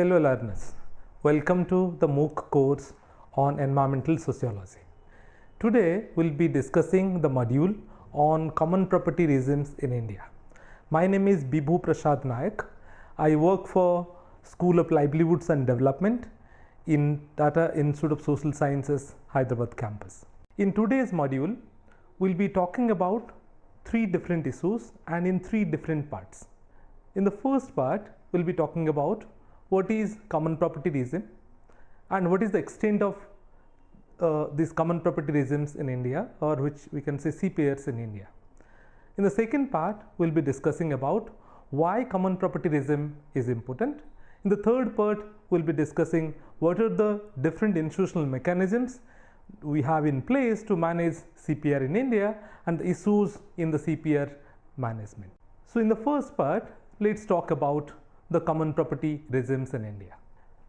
Hello learners, welcome to the MOOC course on environmental sociology. Today we'll be discussing the module on common property regimes in India. My name is Bibhu Prasad Nayak. I work for School of Livelihoods and Development in Tata Institute of Social Sciences, Hyderabad campus. In today's module, we'll be talking about three different issues and in three different parts. In the first part, we'll be talking about what is common property regime and what is the extent of these common property regimes in India, or which we can say CPRs in India. In the second part, we'll be discussing about why common property regime is important. In the third part, we'll be discussing what are the different institutional mechanisms we have in place to manage CPR in India and the issues in the CPR management. So in the first part, let's talk about the common property regimes in India.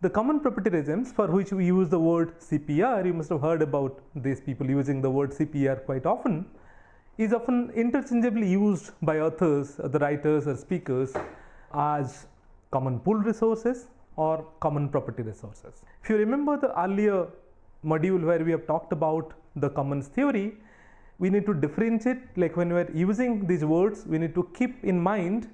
The common property regimes, for which we use the word CPR, you must have heard about these people using the word CPR quite often, is often interchangeably used by authors, the writers or speakers as common pool resources or common property resources. If you remember the earlier module where we have talked about the commons theory, we need to differentiate, like when we are using these words, we need to keep in mind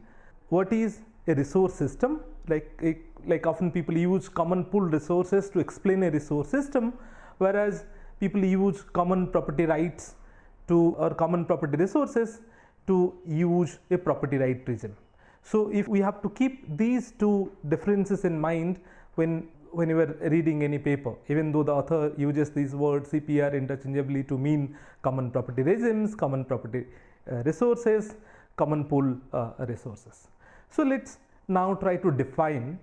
what is a resource system. Like often people use common pool resources to explain a resource system, whereas people use common property rights or common property resources to use a property right regime. So if we have to keep these two differences in mind when you are reading any paper, even though the author uses these words CPR interchangeably to mean common property regimes, common property resources, common pool resources. So let's now try to define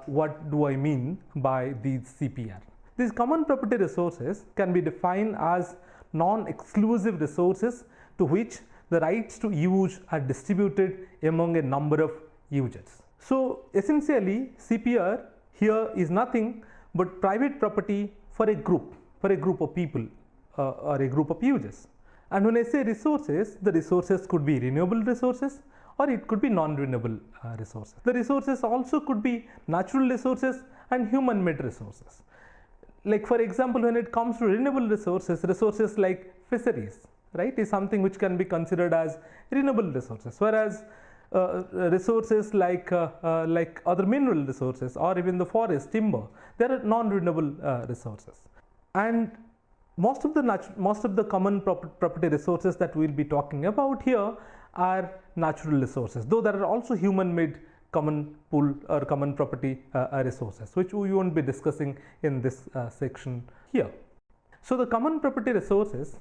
what do I mean by these CPR. These common property resources can be defined as non-exclusive resources to which the rights to use are distributed among a number of users. So essentially CPR here is nothing but private property for a group of people or a group of users. And when I say resources, the resources could be renewable resources or it could be non-renewable resources. The resources also could be natural resources and human-made resources. Like for example, when it comes to renewable resources like fisheries, right, is something which can be considered as renewable resources, whereas resources like other mineral resources or even the forest, timber, they are non-renewable resources. And most of the common property resources that we will be talking about here are natural resources, though there are also human-made common pool or common property resources, which we won't be discussing in this section here. So the common property resources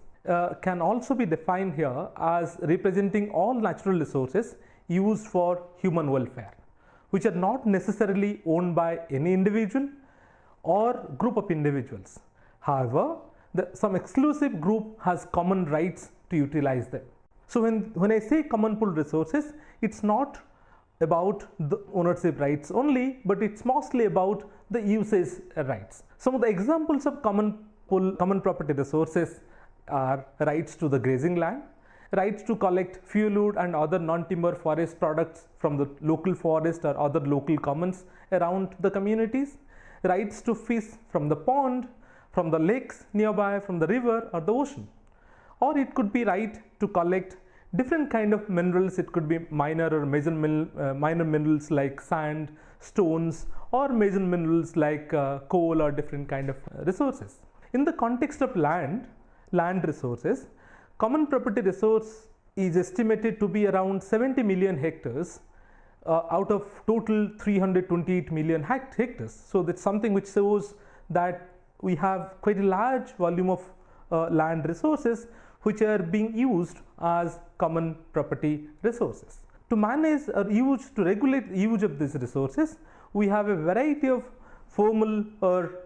can also be defined here as representing all natural resources used for human welfare, which are not necessarily owned by any individual or group of individuals. However, some exclusive group has common rights to utilize them. So when I say common pool resources, it's not about the ownership rights only, but it's mostly about the usage rights. Some of the examples of common property resources are rights to the grazing land, rights to collect fuel wood and other non-timber forest products from the local forest or other local commons around the communities, rights to fish from the pond, from the lakes nearby, from the river or the ocean. Or it could be right to collect different kind of minerals. It could be minor or major minor minerals like sand, stones, or major minerals like coal or different kind of resources. In the context of land resources, common property resource is estimated to be around 70 million hectares out of total 328 million hectares. So that's something which shows that we have quite a large volume of land resources which are being used as common property resources. To manage or to regulate use of these resources, we have a variety of formal or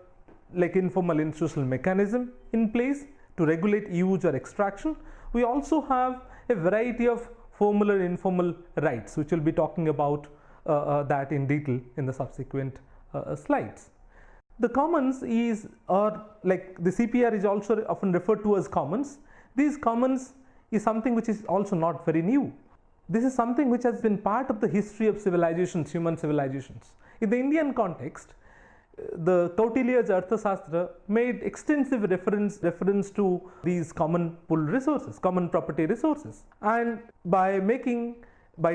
like informal institutional mechanism in place to regulate use or extraction. We also have a variety of formal and informal rights, which we'll be talking about that in detail in the subsequent slides. The commons or like the CPR is also often referred to as commons. These commons is something which is also not very new. This is something which has been part of the history of civilizations, human civilizations. In the Indian context, the Kautilya's Arthashastra made extensive reference to these common pool resources, common property resources, and by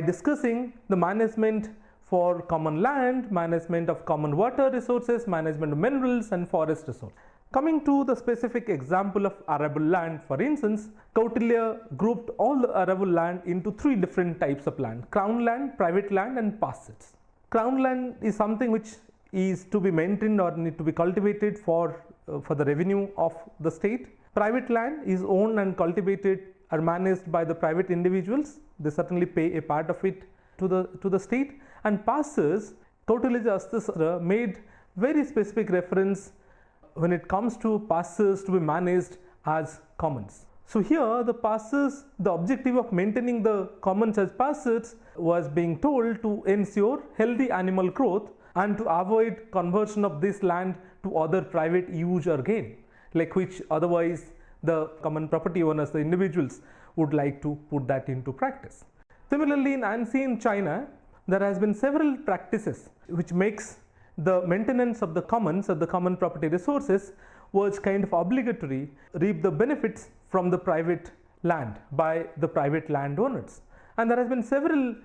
discussing the management for common land, management of common water resources, management of minerals and forest resources. Coming to the specific example of arable land, for instance, Kautilya grouped all the arable land into three different types of land: crown land, private land and pastures. Crown land is something which is to be maintained or need to be cultivated for the revenue of the state. Private land is owned and cultivated or managed by the private individuals. They certainly pay a part of it to the state. And pastures, Kautilya's Arthashastra made very specific reference when it comes to pastures to be managed as commons. So here the pastures, the objective of maintaining the commons as pastures was being told to ensure healthy animal growth and to avoid conversion of this land to other private use or gain, like which otherwise the common property owners, the individuals, would like to put that into practice. Similarly, in ancient China, there has been several practices which makes the maintenance of the commons or the common property resources was kind of obligatory, reap the benefits from the private land by the private landowners. And there has been several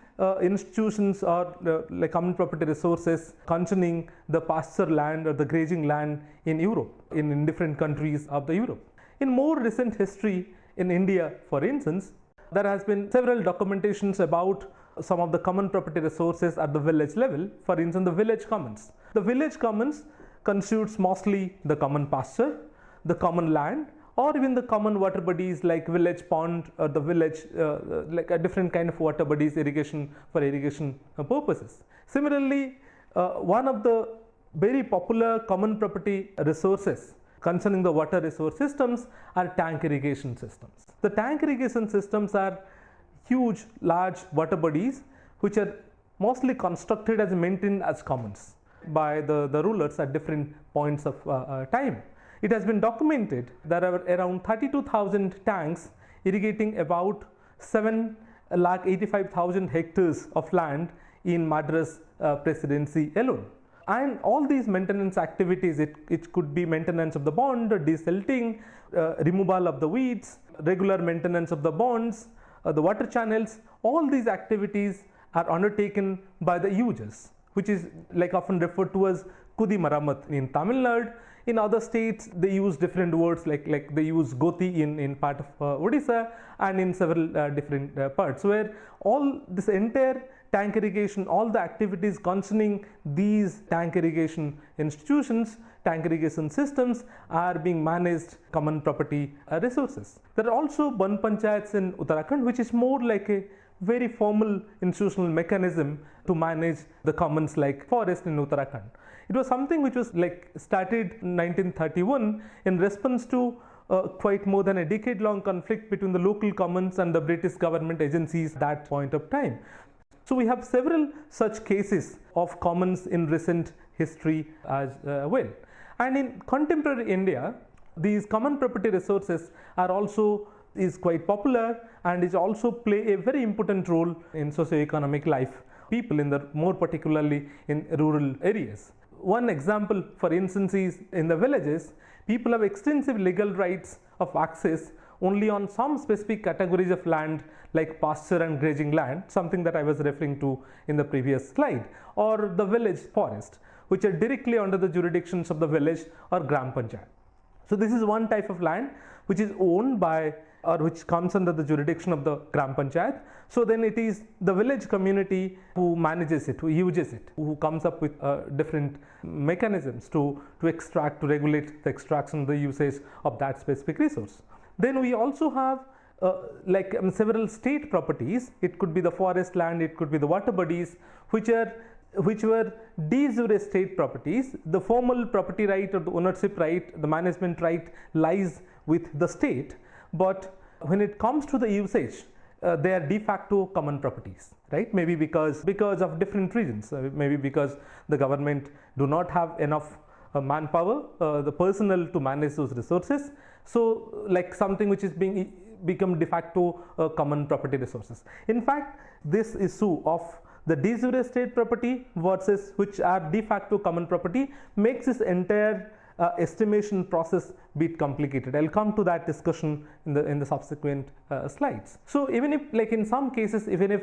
institutions or like common property resources concerning the pasture land or the grazing land in Europe, in different countries of the Europe. In more recent history in India, for instance, there has been several documentations about some of the common property resources at the village level. For instance, the village commons. The village commons constitutes mostly the common pasture, the common land, or even the common water bodies like village pond or the village like a different kind of water bodies, irrigation for irrigation purposes. Similarly, one of the very popular common property resources concerning the water resource systems are tank irrigation systems. The tank irrigation systems are huge, large water bodies which are mostly constructed as maintained as commons by the rulers at different points of time. It has been documented there are around 32,000 tanks irrigating about 7,85,000 hectares of land in Madras Presidency alone. And all these maintenance activities, it could be maintenance of the bond, desilting, removal of the weeds, regular maintenance of the bonds, the water channels, all these activities are undertaken by the users, which is like often referred to as Kudi Maramat in Tamil Nadu. In other states, they use different words like they use Goti in part of Odisha and in several different parts, where all this entire tank irrigation, all the activities concerning these tank irrigation institutions, tank irrigation systems are being managed common property resources. There are also Ban Panchayats in Uttarakhand, which is more like a very formal institutional mechanism to manage the commons like forest in Uttarakhand. It was something which was like started in 1931 in response to quite more than a decade-long conflict between the local commons and the British government agencies at that point of time. So we have several such cases of commons in recent history as well. And in contemporary India, these common property resources is quite popular and is also play a very important role in socio-economic life, people more particularly in rural areas. One example, for instance, is in the villages, people have extensive legal rights of access only on some specific categories of land like pasture and grazing land, something that I was referring to in the previous slide, or the village forest, which are directly under the jurisdictions of the village or Gram Panchayat. So this is one type of land which is owned by or which comes under the jurisdiction of the Gram Panchayat. So then it is the village community who manages it, who uses it, who comes up with different mechanisms to extract, to regulate the extraction, the usage of that specific resource. Then we also have several state properties. It could be the forest land, it could be the water bodies, which were de jure state properties. The formal property right or the ownership right, the management right lies with the state, but when it comes to the usage, they are de facto common properties, right? Maybe because of different reasons, maybe because the government do not have enough manpower, the personnel to manage those resources. So like something which is being become de facto common property resources. In fact, this issue of the de jure state property versus which are de facto common property makes this entire estimation process bit complicated. I'll come to that discussion in the subsequent slides. So even if, like in some cases, even if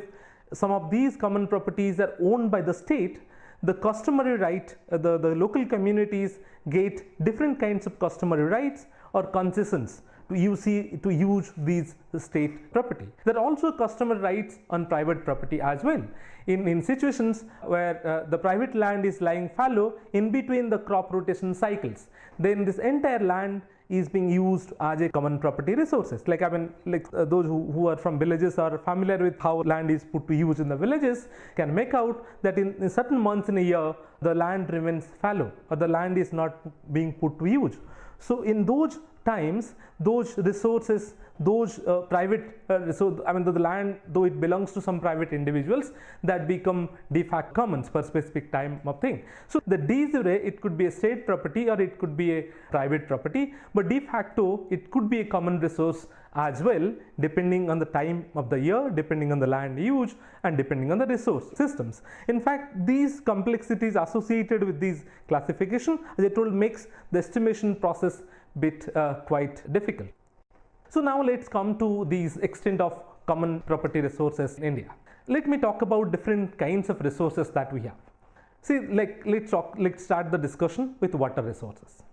some of these common properties are owned by the state, the customary right, the local communities get different kinds of customary rights or concessions to use these state property. There are also customary rights on private property as well. In situations where the private land is lying fallow in between the crop rotation cycles, then this entire land is being used as a common property resources. Like those who are from villages are familiar with how land is put to use in the villages can make out that in certain months in a year the land remains fallow or the land is not being put to use. So in those times, those resources, those private the land, though it belongs to some private individuals, that become de facto commons for specific time of thing. So the de jure, it could be a state property or it could be a private property, but de facto it could be a common resource as well, depending on the time of the year, depending on the land use, and depending on the resource systems. In fact, these complexities associated with these classification, as I told, makes the estimation process bit quite difficult. So now let's come to these extent of common property resources in India. Let me talk about different kinds of resources that we have. See, let's start the discussion with water resources.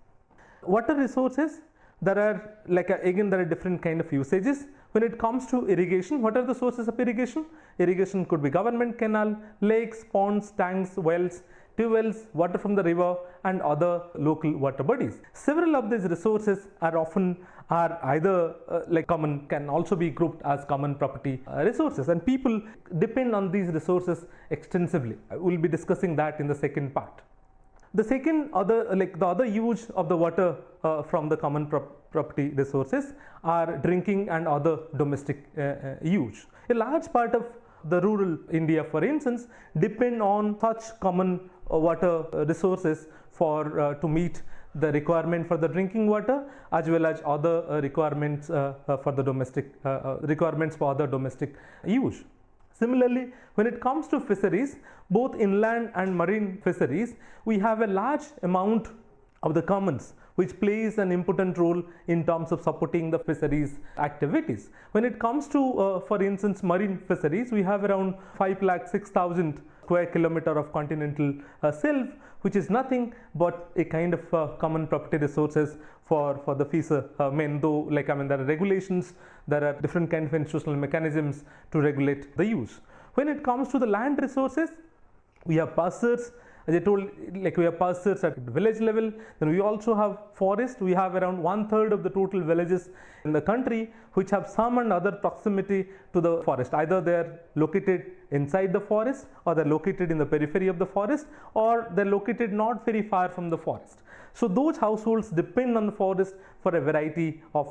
Water resources, there are again there are different kind of usages. When it comes to irrigation, what are the sources of irrigation? Irrigation could be government canal, lakes, ponds, tanks, wells, tube wells, water from the river, and other local water bodies. Several of these resources are either common, can also be grouped as common property resources, and people depend on these resources extensively. I will be discussing that in the second part. The other use of the water from the common property resources are drinking and other domestic use. A large part of the rural India, for instance, depend on such common water resources for to meet the requirement for the drinking water as well as other requirements for the domestic requirements for other domestic use. Similarly, when it comes to fisheries, both inland and marine fisheries, we have a large amount of the commons which plays an important role in terms of supporting the fisheries activities. When it comes to, for instance, marine fisheries, we have around 5,06,000 square kilometer of continental shelf, which is nothing but a kind of common property resources for the fishermen, though there are regulations, there are different kind of institutional mechanisms to regulate the use. When it comes to the land resources, we have pastures. As I told, we have pastures at village level. Then we also have forest. We have around 1/3 of the total villages in the country which have some and other proximity to the forest. Either they are located inside the forest, or they are located in the periphery of the forest, or they are located not very far from the forest. So those households depend on the forest for a variety of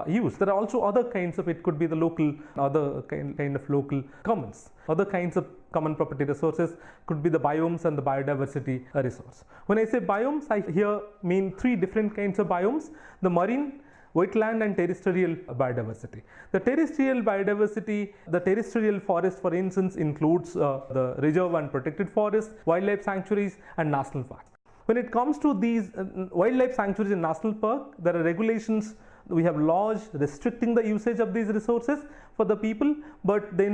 use. There are also other kinds of, it could be the local, other kind of local commons. Other kinds of common property resources could be the biomes and the biodiversity resource. When I say biomes, I here mean three different kinds of biomes: the marine, wetland, and terrestrial biodiversity. The terrestrial biodiversity, the terrestrial forest, for instance, includes the reserve and protected forests, wildlife sanctuaries, and national parks. When it comes to these wildlife sanctuaries and national park, there are regulations. We have laws restricting the usage of these resources for the people, but then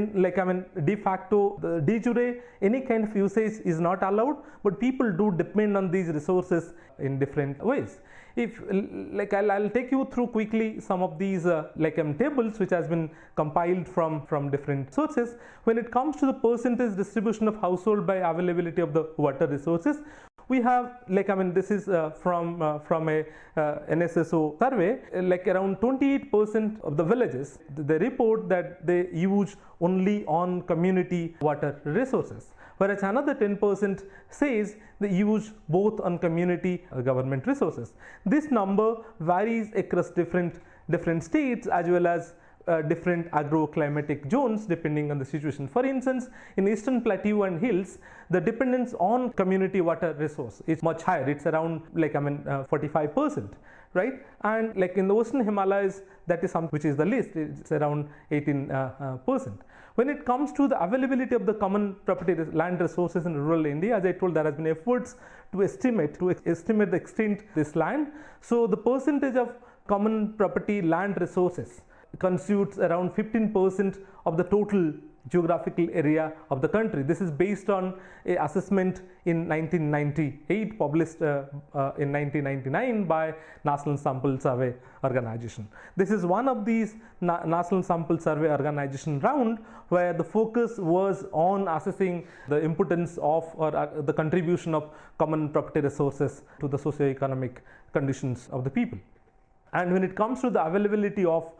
de facto, the de jure, any kind of usage is not allowed, but people do depend on these resources in different ways. If I'll take you through quickly some of these tables which has been compiled from different sources. When it comes to the percentage distribution of household by availability of the water resources, we have this is from a NSSO survey, around 28% of the villages, they report that they use only on community water resources, whereas another 10% says they use both on community government resources. This number varies across different states as well as different agroclimatic zones depending on the situation. For instance, in Eastern Plateau and hills, the dependence on community water resource is much higher. It's around 45%, right? And like in the Western Himalayas, that is something which is the least. It's around 18%. When it comes to the availability of the common property land resources in rural India, as I told, there has been efforts to estimate the extent of this land. So the percentage of common property land resources constitutes around 15% of the total geographical area of the country. This is based on a assessment in 1998 published in 1999 by National Sample Survey Organization. This is one of these National Sample Survey Organization round where the focus was on assessing the importance of or the contribution of common property resources to the socio-economic conditions of the people. And when it comes to the availability of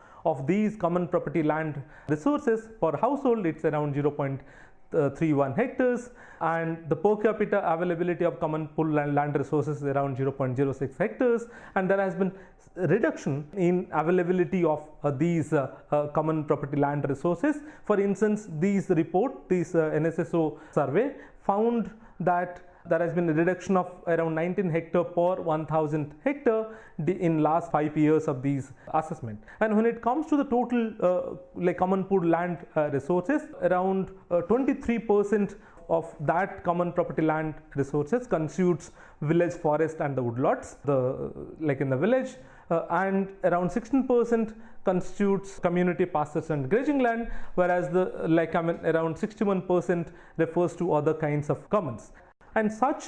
these common property land resources per household, it's around 0.31 hectares, and the per capita availability of common pool land resources is around 0.06 hectares, and there has been reduction in availability of these common property land resources. For instance, this NSSO survey found that there has been a reduction of around 19 hectare per 1000 hectare in last 5 years of these assessment. And when it comes to the total common pool land resources, around 23% of that common property land resources constitutes village forest and the woodlots, in the village, and around 16% constitutes community pastures and grazing land, whereas around 61% refers to other kinds of commons. And such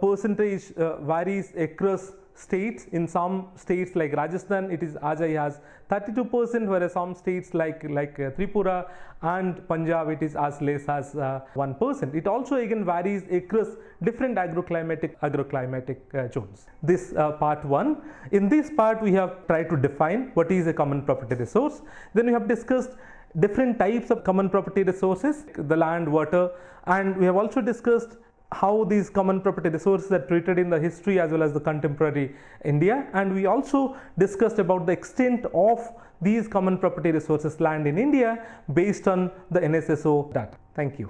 percentage varies across states. In some states like Rajasthan, it is as high as 32%, whereas some states like Tripura and Punjab, it is as less as 1%. It also again varies across different agroclimatic zones. This part 1. In this part, we have tried to define what is a common property resource. Then we have discussed different types of common property resources, the land, water, and we have also discussed how these common property resources are treated in the history as well as the contemporary India, and we also discussed about the extent of these common property resources land in India based on the NSSO data. Thank you.